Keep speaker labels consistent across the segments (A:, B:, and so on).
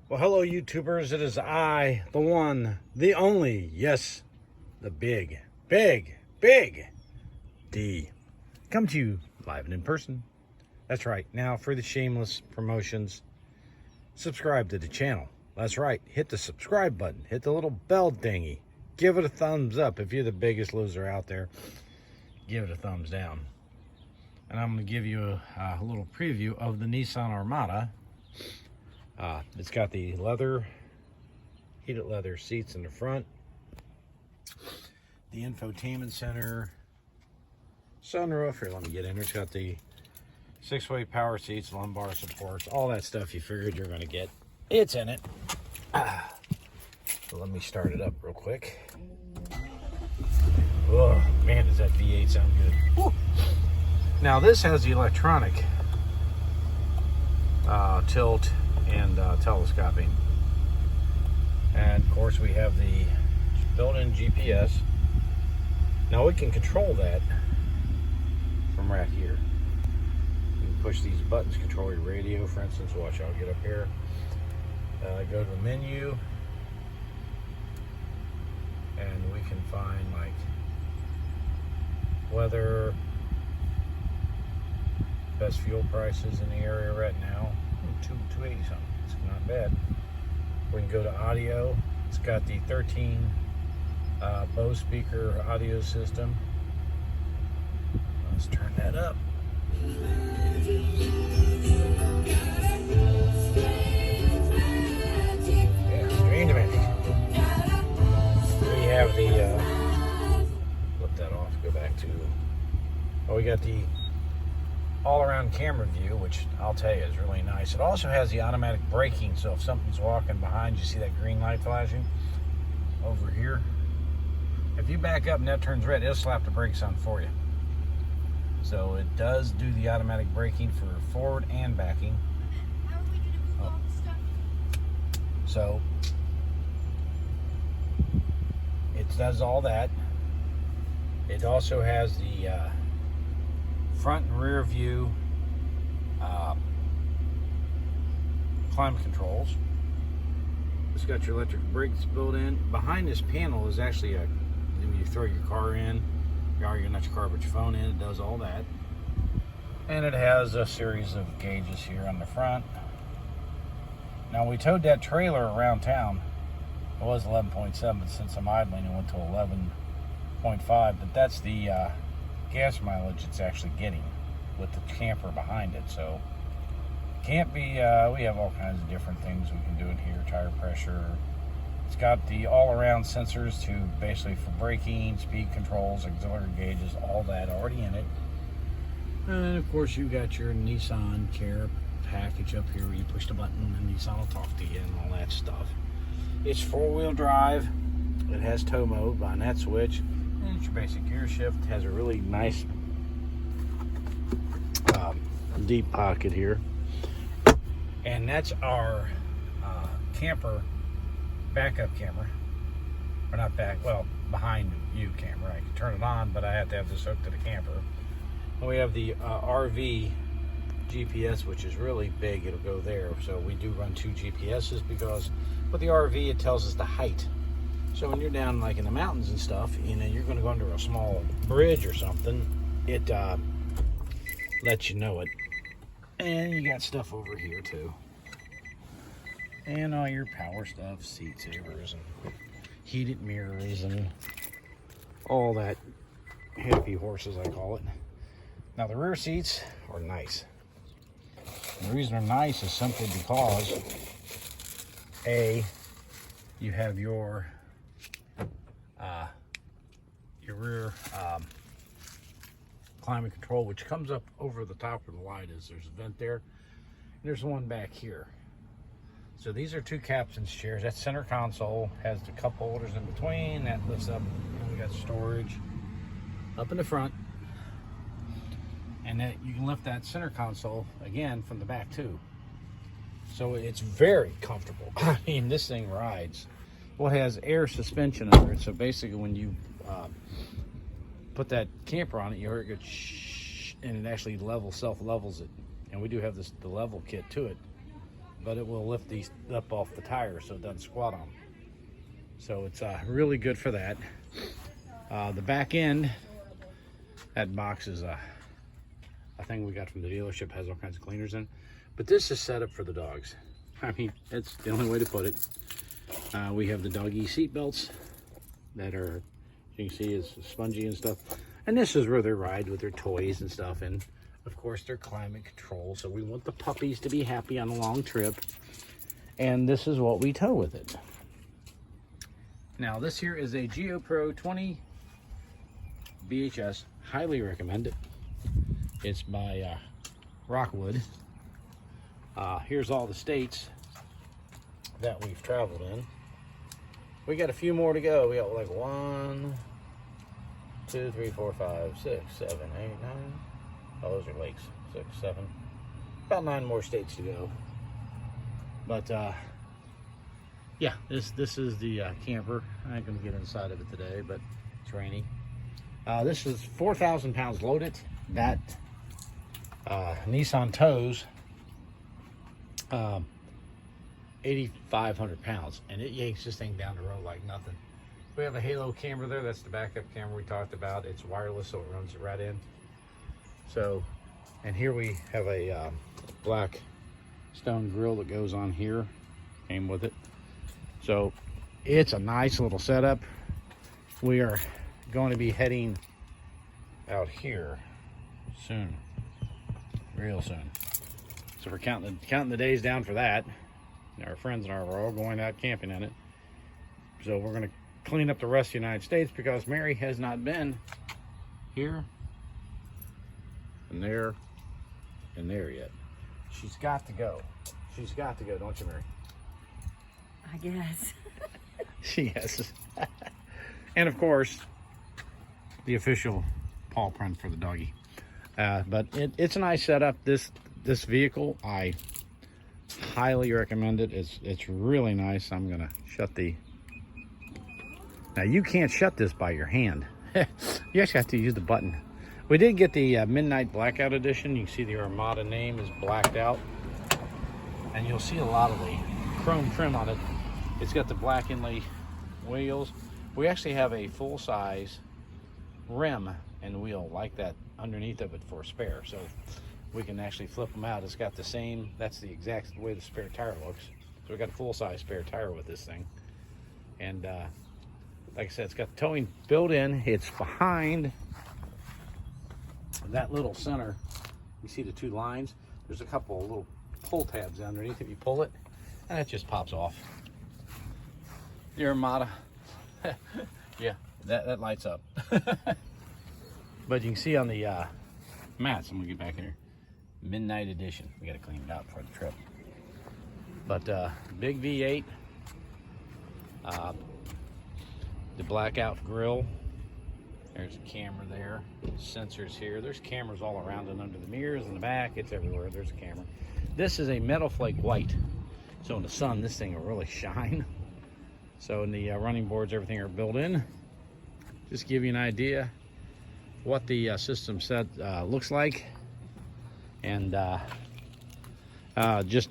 A: Well, hello, YouTubers. It is I, the one, the only, yes, the big D. Come to you live and in person. That's right. Now, for the shameless promotions, subscribe to the channel. That's right. Hit the subscribe button. Hit the little bell dingy. Give it a thumbs up. If you're the biggest loser out there, give it a thumbs down. And I'm going to give you a little preview of the NISSAN Armada. It's got the heated leather seats in the front, the infotainment center, sunroof. Here, let me get in there. It's got the 6-way power seats, lumbar supports, all that stuff you figured you're going to get. It's in it. So let me start it up real quick. Oh man, does that V8 sound good? Woo. Now this has the electronic tilt and telescoping, and of course we have the built-in GPS. Now we can control that from right here. You can push these buttons, control your radio, for instance. Watch, I'll get up here, go to the menu, and we can find like weather, best fuel prices in the area right now. 280 something. It's not bad. We can go to audio. It's got the 13 Bose speaker audio system. Let's turn that up. Yeah, Strange Magic. We have the flip that off. Go back to. Oh, we got the all-around camera view, which I'll tell you is really nice. It also has the automatic braking, so if something's walking behind you, see that green light flashing over here, if you back up and that turns red, it'll slap the brakes on for you. So it does do the automatic braking for forward and backing.
B: How are we going to move all the stuff?
A: So it does all that. It also has the front and rear view climate controls. It's got your electric brakes built in. Behind this panel is actually when you throw your car in, not your car but your phone in, it does all that. And it has a series of gauges here on the front. Now we towed that trailer around town. It was 11.7, but since I'm idling it went to 11.5, but that's the gas mileage it's actually getting with the camper behind it. So can't be we have all kinds of different things we can do in here. Tire pressure. It's got the all-around sensors to basically for braking, speed controls, auxiliary gauges, all that already in it. And of course you got your Nissan Care package up here where you push the button and Nissan will talk to you and all that stuff. It's 4-wheel drive. It has tow mode behind that switch. And it's your basic gear shift. It has a really nice deep pocket here. And that's our camper backup camera. Or not back, well, behind you camera. I can turn it on, but I have to have this hooked to the camper. And we have the RV GPS, which is really big. It'll go there. So we do run 2 GPSs because with the RV, it tells us the height. So when you're down like in the mountains and stuff, you know, you're going to go under a small bridge or something, it lets you know it. And you got stuff over here too. And all your power stuff, seat savers and heated mirrors and all that heavy horses, I call it. Now the rear seats are nice. And the reason they're nice is simply because you have your rear climate control, which comes up over the top of the light. There's a vent there, and there's one back here. So these are 2 captain's chairs. That center console has the cup holders in between. That lifts up, and we got storage up in the front, and then you can lift that center console again from the back too. So it's very comfortable. I mean, this thing rides. Well, it has air suspension under it, so basically when you put that camper on it, you hear it go shh, and it actually self levels it. And we do have the level kit to it. but it will lift these up off the tires so it doesn't squat on them. So it's really good for that. The back end, that box is a thing we got from the dealership, has all kinds of cleaners in. But this is set up for the dogs. I mean, it's the only way to put it. We have the doggy seat belts that are, you can see, is spongy and stuff. And this is where they ride with their toys and stuff. And of course, their climate control. So we want the puppies to be happy on a long trip. And this is what we tow with it. Now, this here is a GeoPro 20 VHS. Highly recommend it. It's by Rockwood. Here's all the states that we've traveled in. We got a few more to go. We got like 1, 2, 3, 4, 5, 6, 7, 8, 9. Oh, those are lakes. 6, 7. About 9 more states to go. But yeah, this is the camper. I ain't gonna get inside of it today, but it's rainy. This is 4,000 pounds loaded. That Nissan tows 8,500 pounds, and it yanks this thing down the road like nothing. We have a halo camera there. That's the backup camera we talked about. It's wireless, so it runs it right in. So, and here we have a black stone grill that goes on here. Came with it. So it's a nice little setup. We are going to be heading out here soon, real soon. So we're counting the days down for that. Our friends and I are all going out camping in it. So we're going to clean up the rest of the United States because Mary has not been here and there and there yet. She's got to go. She's got to go, don't you, Mary?
B: I guess.
A: She has. And of course, the official paw print for the doggy. But it's a nice setup. This vehicle, I highly recommend it. It's really nice. I'm gonna shut the. Now you can't shut this by your hand. You actually have to use the button. We did get the Midnight Blackout Edition. You can see the Armada name is blacked out, and you'll see a lot of the chrome trim on it. It's got the black inlay wheels. We actually have a full-size rim and wheel like that underneath of it for a spare, so we can actually flip them out. It's got the same, that's the exact way the spare tire looks. So we got a full-size spare tire with this thing. And like I said, it's got the towing built in. It's behind that little center. You see the 2 lines? There's a couple of little pull tabs underneath. If you pull it, and it just pops off. The Armada. Yeah, that lights up. But you can see on the mats, I'm gonna get back here, Midnight Edition. We gotta clean it out for the trip. But big V8, the blackout grill. There's a camera there, sensors here. There's cameras all around and under the mirrors in the back. It's everywhere. There's a camera. This is a metal flake white, so in the sun this thing will really shine. So in the running boards, everything are built in. Just give you an idea what the system set looks like, and just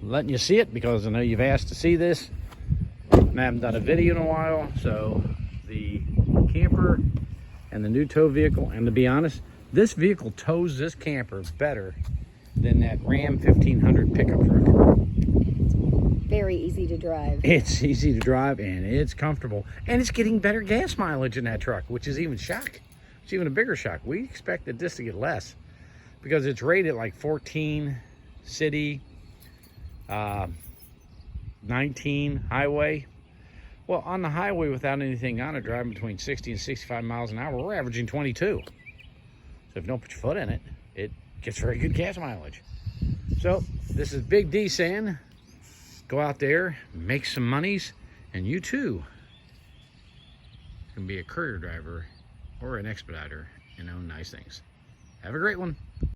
A: letting you see it because I know you've asked to see this. I haven't done a video in a while, so the camper and the new tow vehicle, and to be honest, this vehicle tows this camper better than that Ram 1500 pickup truck.
B: Very easy to drive.
A: It's easy to drive and it's comfortable, and it's getting better gas mileage in that truck, which is even shock. It's even a bigger shock. We expected this to get less because it's rated like 14 city, 19 highway. Well, on the highway without anything on it, driving between 60 and 65 miles an hour, we're averaging 22. So if you don't put your foot in it, it gets very good gas mileage. So this is Big D saying, go out there, make some monies, and you too can be a courier driver or an expediter and own nice things. Have a great one.